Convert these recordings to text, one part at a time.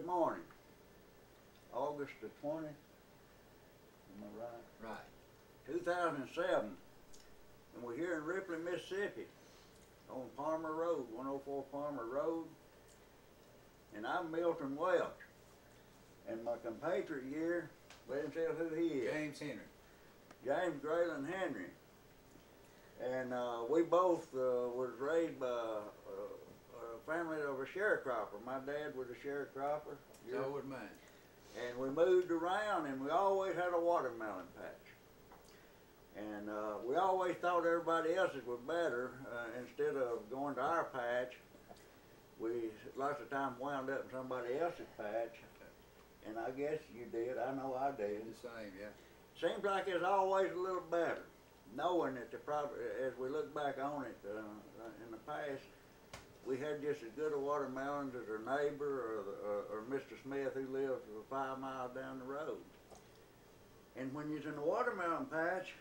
morning, August the 20th, am I right? Right. 2007, and we're here in Ripley, Mississippi, on Palmer Road, 104 Palmer Road, and I'm Milton Welch, and my compatriot here, let him tell who he is. James Henry. James Henry. And we both was raised by a family of a sharecropper. My dad was a sharecropper. So was mine. And we moved around, and we always had a watermelon patch. And we always thought everybody else's was better. Instead of going to our patch, we lots of times wound up in somebody else's patch. And I guess you did. I know I did. The same, yeah. Seems like it's always a little better, knowing that as we look back on it in the past, we had just as good a watermelons as our neighbor or Mr. Smith who lived 5 miles down the road. And when you're in the watermelon patch,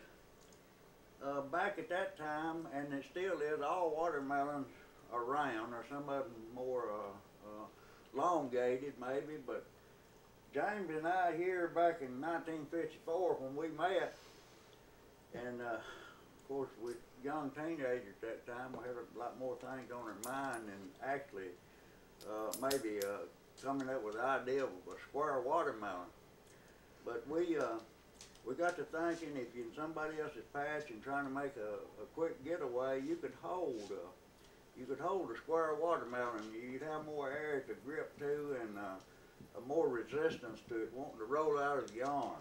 back at that time, and it still is, all watermelons are round, or some of them more elongated maybe, but James and I here back in 1954 when we met, and of course with young teenagers at that time, we had a lot more things on our mind than actually maybe coming up with the idea of a square watermelon. But we got to thinking, if you're in somebody else's patch and trying to make a quick getaway, you could hold a square watermelon. You'd have more area to grip to, and more resistance to it wanting to roll out of your arms.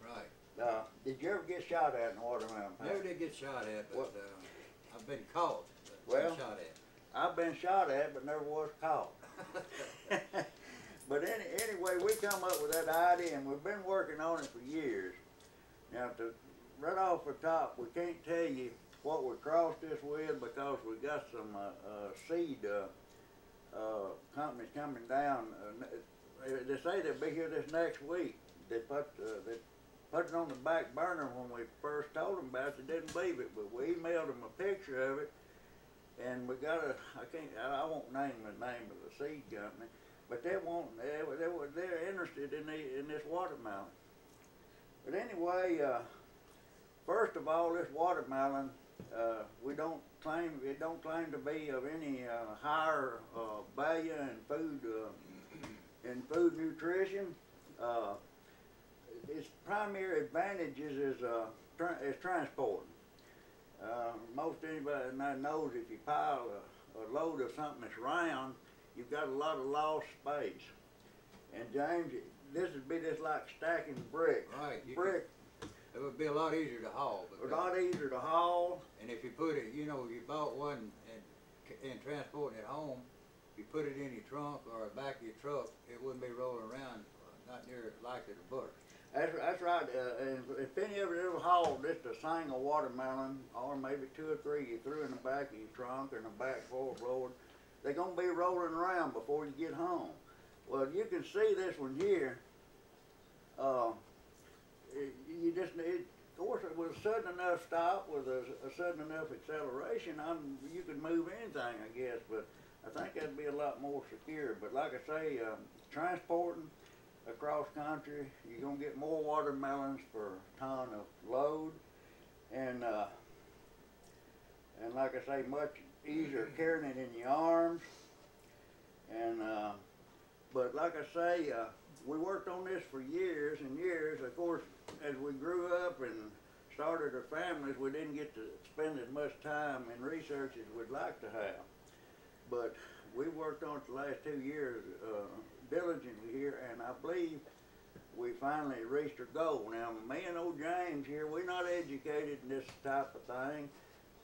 Right. Did you ever get shot at in a watermelon patch? Never did get shot at, but I've been caught. Well, been shot at. I've been shot at, but never was caught. But anyway, we come up with that idea, and we've been working on it for years. Now, right off the top, we can't tell you what we crossed this with because we got some seed companies coming down. They say they'll be here this next week. They put it on the back burner when we first told them about it. They didn't believe it, but we emailed them a picture of it, and we got I won't name the name of the seed company, but they're interested in this watermelon. But anyway, first of all, this watermelon, it don't claim to be of any higher value in food nutrition. Its primary advantages is transporting. Most anybody knows if you pile a load of something that's round, you've got a lot of lost space. And James, this would be just like stacking bricks. Right. It would be a lot easier to haul. A lot easier to haul. And if you put it, you bought one and transporting it home, you put it in your trunk or the back of your truck, it wouldn't be rolling around, not near likely to burst. That's right. And if any of it ever hauled just a single watermelon, or maybe 2 or 3 you threw in the back of your trunk or in the back forward, they're going to be rolling around before you get home. Well, you can see this one here. You just need, of course, with a sudden enough stop, with a sudden enough acceleration, you could move anything, I guess, but I think that'd be a lot more secure. But like I say, transporting across country, you're gonna get more watermelons per ton of load, and like I say, much easier carrying it in your arms. And but like I say, we worked on this for years and years. Of course, as we grew up and started our families, we didn't get to spend as much time in research as we'd like to have. But we worked on it the last 2 years diligently here, and I believe we finally reached our goal. Now, me and old James here, we're not educated in this type of thing.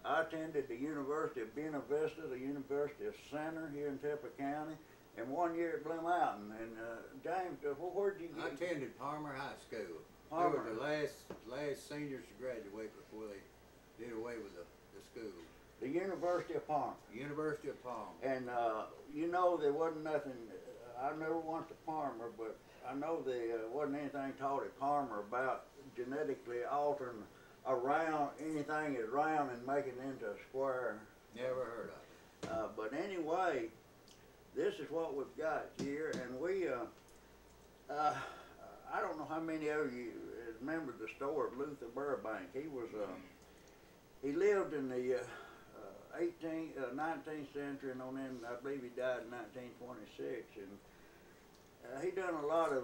I attended the University of Buena Vista, the University of Center here in Temple County, and 1 year at Blue Mountain. And James, where'd you get? I attended Palmer High School. Palmer. They were the last seniors to graduate before they did away with the school. The University of Palmer. University of Palmer. And there wasn't nothing, I never went to Palmer, but I know there wasn't anything taught at Palmer about genetically altering around anything that's round and making it into a square. Never heard of it. But anyway, this is what we've got here, and we Uh, I don't know how many of you remember the story of Luther Burbank. He lived in the 19th century, and then I believe he died in 1926. And he done a lot of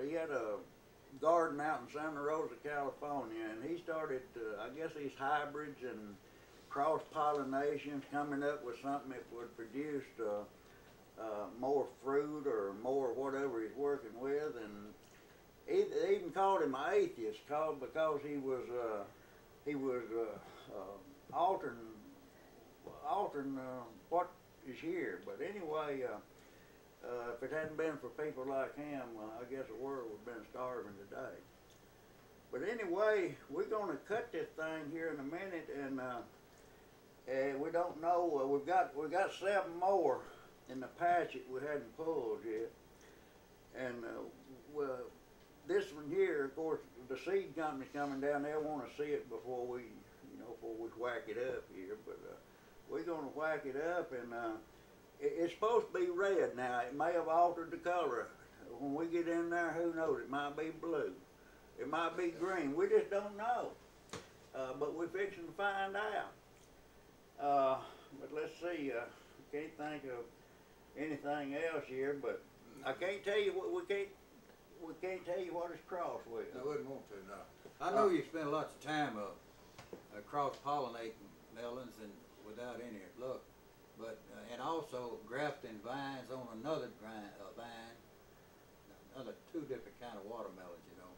he had a garden out in Santa Rosa, California, and he started, I guess, these hybrids and cross pollinations, coming up with something that would produce more fruit or more whatever he's working with. And they even called him an atheist, because he was altering what is here. But anyway, if it hadn't been for people like him, I guess the world would have been starving today. But anyway, we're going to cut this thing here in a minute, and we don't know. We've got 7 more in the patch that we hadn't pulled yet, and well, this one here, of course, the seed company's coming down. They'll want to see it before we whack it up here. But we're going to whack it up, and it's supposed to be red now. It may have altered the color of it. When we get in there, who knows? It might be blue. It might be green. We just don't know. But we're fixing to find out. But let's see. Can't think of anything else here. But I can't tell you what we can't tell you what it's crossed with. I wouldn't want to, no. I know you spend lots of time cross-pollinating melons and without any luck, but and also grafting vines on another vine, another 2 different kind of watermelons, you know.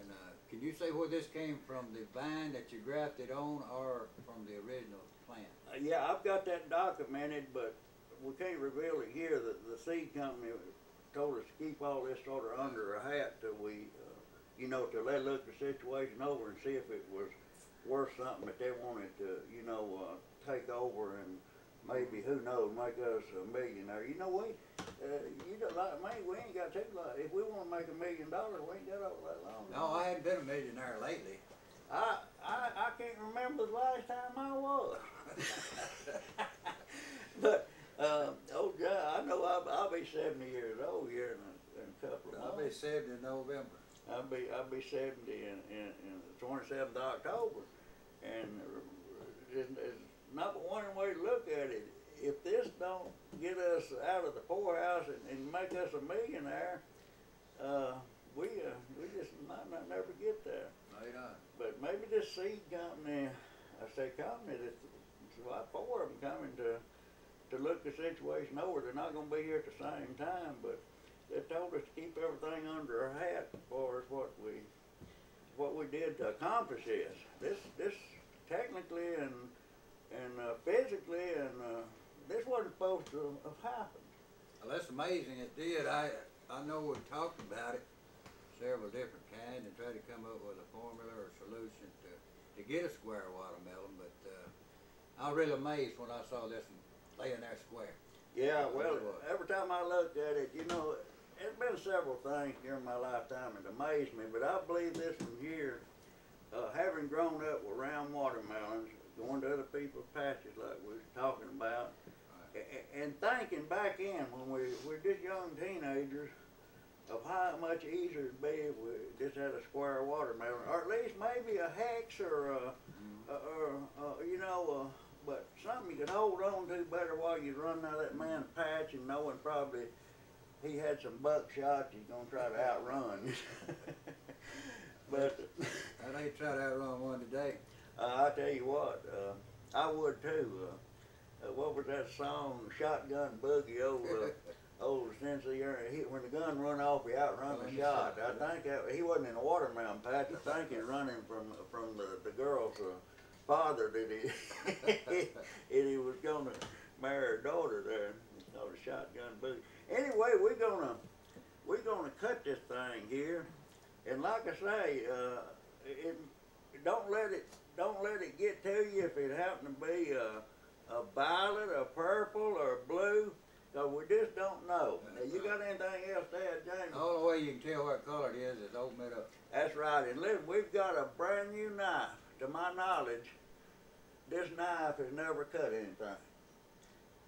And can you say where this came from, the vine that you grafted on, or from the original plant? Yeah, I've got that documented, but we can't reveal it here. The seed company told us to keep all this sort of under a hat till we, till they look the situation over and see if it was worth something that they wanted to, take over and maybe, who knows, make us a millionaire. We ain't got to, if we want to make $1 million, we ain't got all that long. No, I hadn't been a millionaire lately. I can't remember the last time I was. But, oh God, I know I'll be 70 years old here in a couple of months. I'll be 70 in November. I'll be 70 in the 27th of October. And number one way to look at it, if this don't get us out of the poorhouse and make us a millionaire, we just might not never get there. No, you're not. But maybe this seed company, there's about 4 of them coming to look the situation over. They're not going to be here at the same time, but they told us to keep everything under our hat as far as what we did to accomplish this. This technically and physically, and this wasn't supposed to have happened. Well, that's amazing. It did. I know we talked about it, several different kinds, and tried to come up with a formula or solution to get a square watermelon. But I was really amazed when I saw this one laying there square. Yeah, well, every time I looked at it, there's been several things during my lifetime that amazed me, but I believe this one here, having grown up with round watermelons, going to other people's patches like we was talking about, and thinking back in when we were just young teenagers of how much easier it'd be if we just had a square watermelon, or at least maybe a hex or but something you could hold on to better while you're running out of that man's patch and knowing probably he had some buckshot he's going to try to outrun. But I ain't try to outrun one today. I tell you what, I would too. What was that song, Shotgun Boogie, old Cincy, when the gun run off, he outrun the shot. I think he wasn't in a watermelon patch. I think he's running from the girl's father that he was going to marry her daughter there. It's called a Shotgun Boogie. Anyway, we're gonna cut this thing here, and like I say, don't let it get to you if it happens to be a violet, a purple, or a blue, because we just don't know. Now, you got anything else to add, James? The only way you can tell what color it is open it up. That's right, and listen, we've got a brand new knife. To my knowledge, this knife has never cut anything.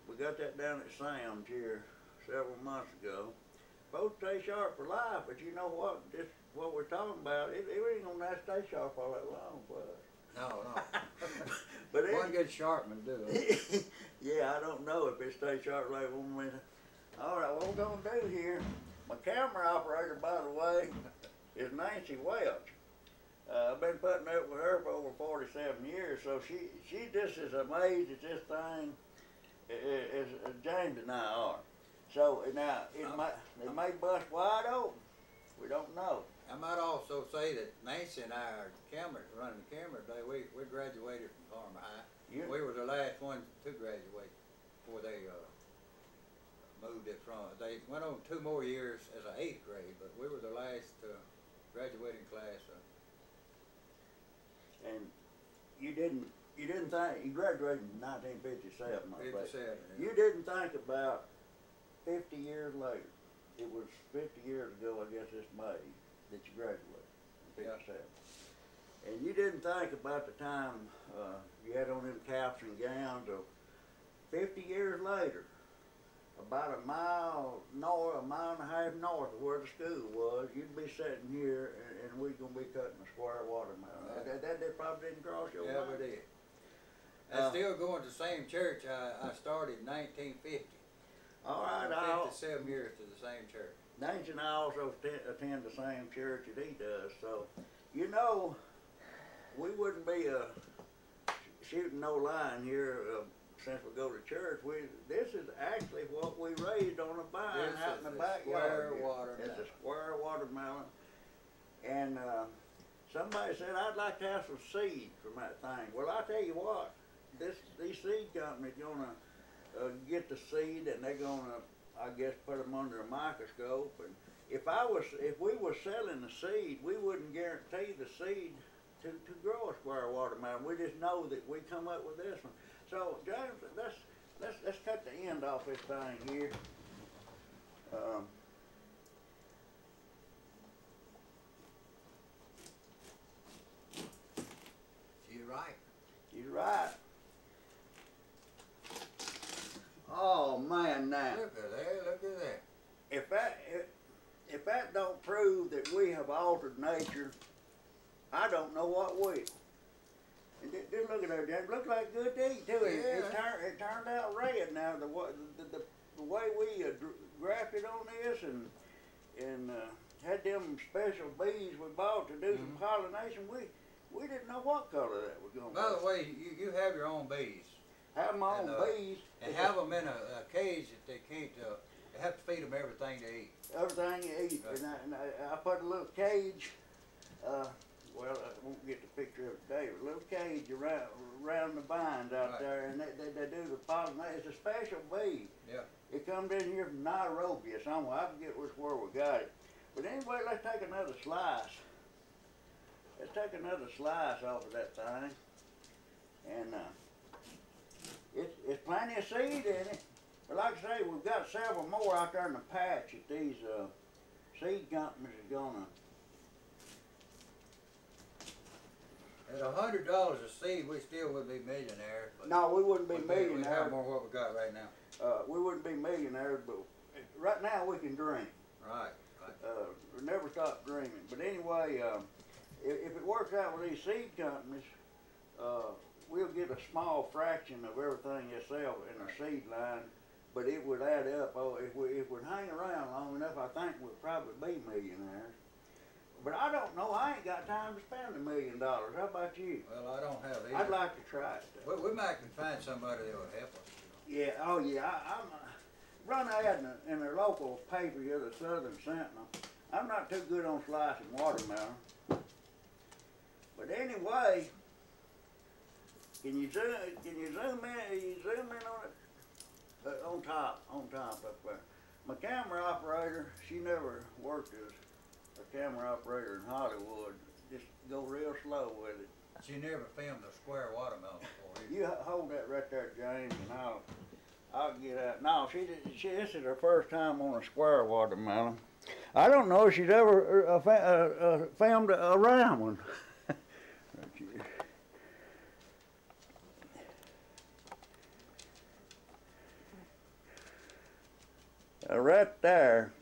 We got that down at Sam's here several months ago. supposed to stay sharp for life, but you know what? Just what we're talking about, it ain't gonna stay sharp all that long for us. No, no. But One good sharpman do it. yeah, I don't know if it stays sharp like 1 minute. All right, what we're gonna do here, my camera operator, by the way, is Nancy Welch. I've been putting up with her for over 47 years, so she just as amazed at this thing as James and I are. So now it may bust wide open. We don't know. I might also say that Nancy and I are running the camera today. We graduated from Farmer High. Yeah. We were the last ones to graduate before they moved it from. They went on 2 more years as an 8th grade, but we were the last graduating class. And you didn't think, you graduated in 1957, I think. 57. Yeah. You didn't think about 50 years later. It was 50 years ago, I guess this May, that you graduated in 57. Yeah. And you didn't think about the time you had on them caps and gowns of 50 years later, about a mile and a half north of where the school was, you'd be sitting here and we're going to be cutting a square watermelon. That probably didn't cross your mind. Yeah, we did. I still going to the same church I started in 1950. All right, 57 years to the same church. Nancy and I also attend the same church that he does, so, you know, we wouldn't be shooting no line here since we go to church. This is actually what we raised on a vine out in the backyard. It's a square watermelon. And somebody said, I'd like to have some seed from that thing. Well, I tell you what, these seed companies gonna get the seed, and they're gonna, I guess, put them under a microscope. And if we were selling the seed, we wouldn't guarantee the seed to grow a square watermelon. We just know that we come up with this one. So, James, let's cut the end off this thing here. You're right. You're right. Oh man, now. Look at that! Look at that! If that don't prove that we have altered nature, I don't know what will. And just look at that, James. Looks like good to eat too. Yeah. It turned out red now. The way we grafted on this and had them special bees we bought to do some pollination, we didn't know what color that was going to be. By the way, you have your own bees. Have my own bees. And have them in a cage that they can't. They have to feed them everything they eat. Everything you eat. Right. And I put a little cage. Well, I won't get the picture of it today, but a little cage around the vines out there, and they do the pollination. It's a special bee. Yeah. It comes in here from Nairobi or somewhere. I forget where we got it. But anyway, let's take another slice. Let's take another slice off of that thing. And it's plenty of seed in it. But like I say, we've got several more out there in the patch that these seed companies are gonna. At $100 a seed, we still would be millionaires. No, we wouldn't be millionaires. We have more what we got right now. We wouldn't be millionaires, but right now we can dream. Right. We never stop dreaming. But anyway, if it works out with these seed companies, we'll get a small fraction of everything they sell in our seed line, but it would add up. If we'd hang around long enough, I think we'd probably be millionaires. But I don't know. I ain't got time to spend $1 million. How about you? Well, I don't have either. I'd like to try it. We might can find somebody that would help us. Yeah. Oh, yeah. I'm run an ad in their local paper here, the Southern Sentinel. I'm not too good on slicing watermelon. But anyway, can you zoom in? You zoom in on it on top up there. My camera operator, she never worked as a camera operator in Hollywood. Just go real slow with it. She never filmed a square watermelon before. You hold that right there, James, and I'll get out. No, this is her first time on a square watermelon. I don't know if she's ever filmed a round one. Right there,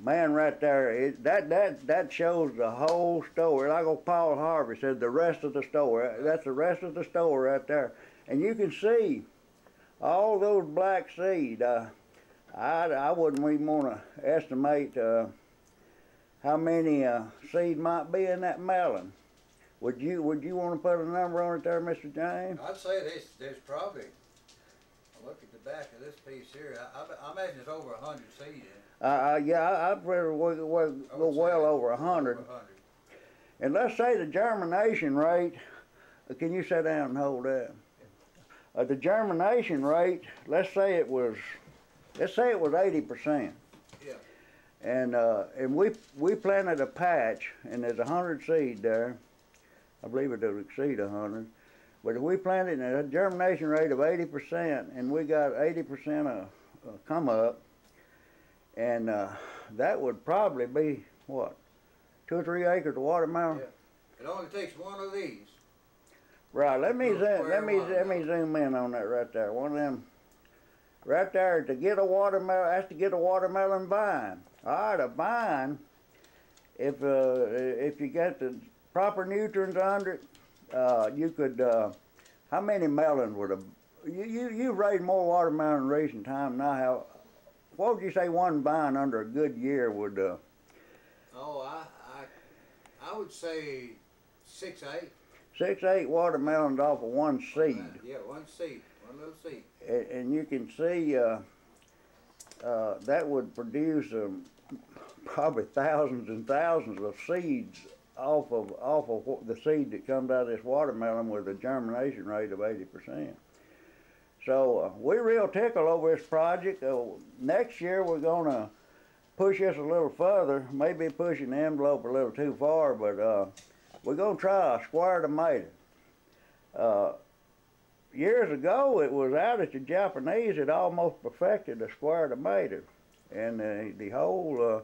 man, right there, that shows the whole story. Like old Paul Harvey said, the rest of the story. That's the rest of the story right there. And you can see all those black seed. I wouldn't even want to estimate how many seed might be in that melon. Would you want to put a number on it there, Mr. James? I'd say there's probably, look at the back of this piece here, I imagine it's over 100 seed in it. Yeah, I'd rather go well over 100. And let's say the germination rate, can you sit down and hold that? The germination rate, let's say it was 80%. Yeah. And we planted a patch, and there's 100 seed there. I believe it would exceed 100. But if we planted at a germination rate of 80%, and we got 80% come up, and that would probably be what, 2 or 3 acres of watermelon. Yeah. It only takes one of these. Right. Let me zoom in on that right there. One of them right there to get a watermelon. That's to get a watermelon vine. All right, a vine. If you get the proper nutrients under it, you could. How many melons would you raised more watermelon in recent time now? How? What would you say one vine under a good year would? Oh, I would say 6, 8. 6, 8 watermelons off of one seed. Yeah, one seed, one little seed. And you can see that would produce probably thousands and thousands of seeds off of the seed that comes out of this watermelon with a germination rate of 80%. So we're real tickled over this project. Next year we're going to push this a little further, maybe pushing the envelope a little too far, but we're going to try a square tomato. Years ago it was out that the Japanese had almost perfected a square tomato, and the whole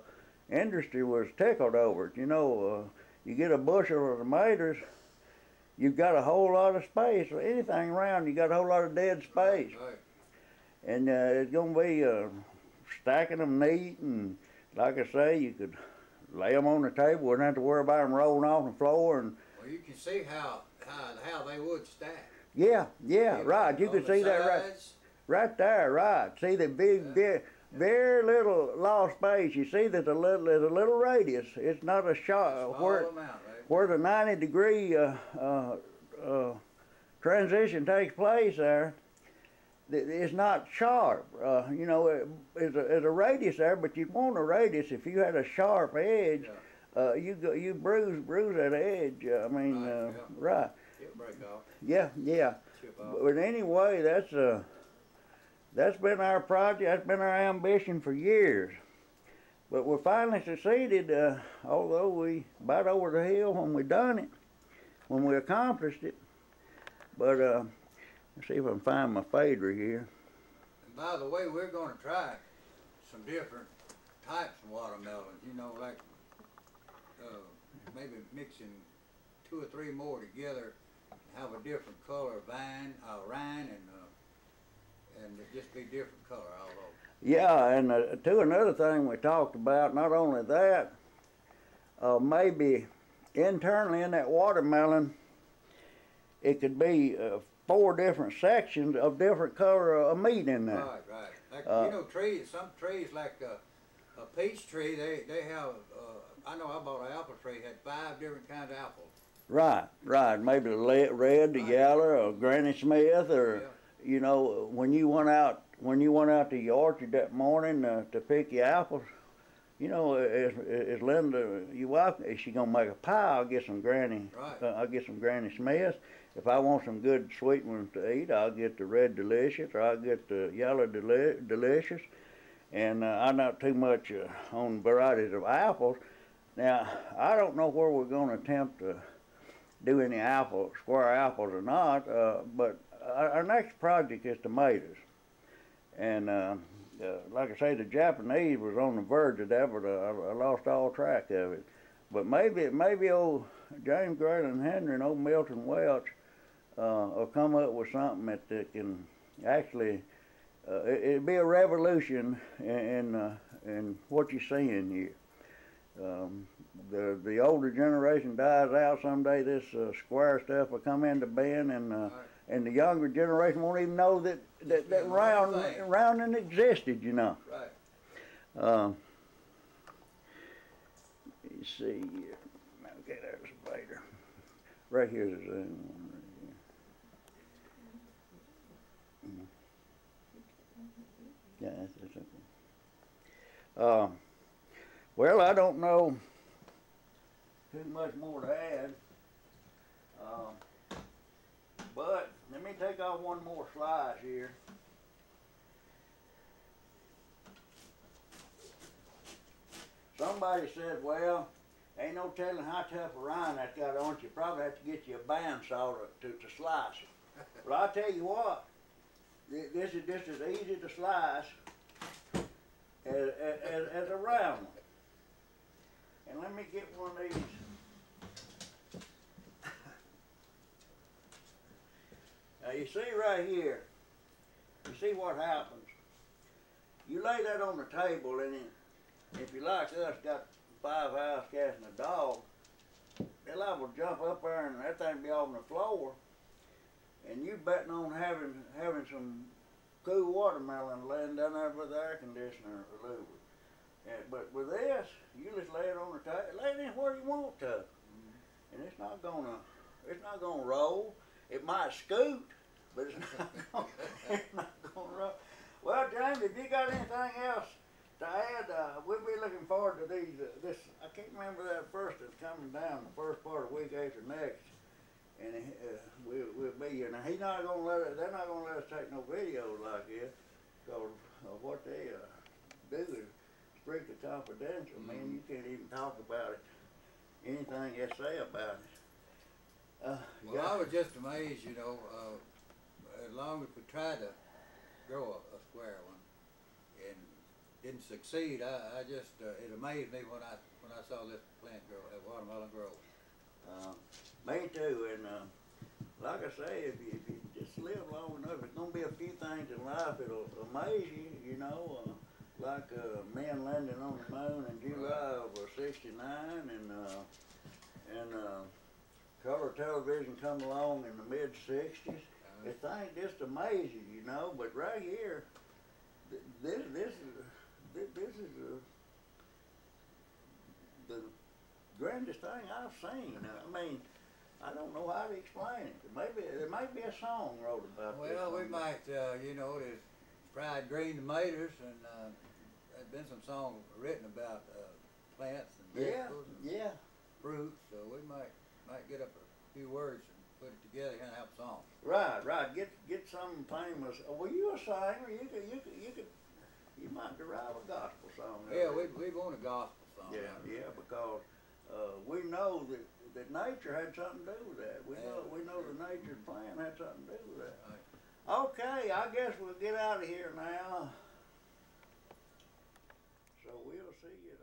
industry was tickled over it. You know, you get a bushel of tomatoes, you've got a whole lot of space. Anything around, you got a whole lot of dead space. Right. And it's going to be stacking them neat, and like I say, you could lay them on the table, wouldn't have to worry about them rolling off the floor. And well, you can see how they would stack. Yeah, right. You can see that right there, right. See the big, very little lost space. You see that there's a little radius. It's not a shot where the 90-degree transition takes place there. It's not sharp. You know, there's a radius there, but you want a radius. If you had a sharp edge, you bruise that edge. I mean, right. It'll break off. Yeah. Chip off. But anyway, that's been our project. That's been our ambition for years. But we finally succeeded, although we about over the hill when we done it, when we accomplished it. But let's see if I can find my fader here. And by the way, we're going to try some different types of watermelons. You know, like maybe mixing 2 or 3 more together, have a different color rind, and just be different color all over. Yeah, and to another thing we talked about, not only that, maybe internally in that watermelon, it could be 4 different sections of different color of meat in there. Right. Like, you know, some trees like a peach tree, they have, I know I bought an apple tree, had 5 different kinds of apples. Right. Maybe the red, the yellow, or Granny Smith, or you know, when you went out to your orchard that morning to pick your apples, you know, is Linda, your wife, is she gonna make a pie? I'll get some Granny. Right. I'll get some Granny Smiths. If I want some good sweet ones to eat, I'll get the Red Delicious, or I'll get the Yellow Delicious. And I'm not too much on varieties of apples. Now, I don't know where we're going to attempt to do any square apples or not, but our next project is tomatoes. And like I say, the Japanese was on the verge of that, but I lost all track of it. But maybe old James Henry and old Milton Welch will come up with something that can actually it'd be a revolution in what you're seeing here. The older generation dies out someday. This square stuff will come into being, and the younger generation won't even know that rounding existed. You know. Right. Let's see here. Okay, there's a Vader. Right here's a zoom one. Yeah, that's okay. Well, I don't know too much more to add, but let me take off one more slide here. Somebody said, well, ain't no telling how tough a rind that's got on it. You probably have to get you a bandsaw to slice it. But I'll tell you what, this is just as easy to slice as a round one. And let me get one of these. Now you see right here, you see what happens. You lay that on the table, and if you like us got 5 house cats and a dog, they'll liable to jump up there and that thing be on the floor, and you betting on having some cool watermelon laying down there with the air conditioner or Louver. But with this, you just lay it on the table, lay it anywhere you want to, and it's not gonna roll. It might scoot, but it's not gonna roll. Well, James, if you got anything else to add, we'll be looking forward to these. I can't remember that first that's coming down the first part of the week after next, and we'll be here. Now they're not gonna let us take no videos like this, because what they do is strictly confidential. Man, you can't even talk about it. Anything you say about it. Well, I was just amazed, you know, as long as we tried to grow a square one and didn't succeed, I just it amazed me when I saw this plant grow, that watermelon grow. Me too, and like I say, if you just live long enough, there's gonna be a few things in life that'll amaze you, you know, like men landing on the moon in July of '69, and color television come along in the mid '60s. The thing just amazes you, know. But right here, this is the grandest thing I've seen. I mean, I don't know how to explain it. There might be a song wrote about this. Well, we might, you know, there's fried green tomatoes, and there's been some songs written about plants and vegetables and fruits, so we might get up a few words and put it together and have a song. Right. Get something famous. Were you a singer? You might derive a gospel song. Yeah, we want a gospel song. Yeah, because we know that nature had something to do with that. We know the nature's plan had something to do with that. Right. Okay, I guess we'll get out of here now. So we'll see you.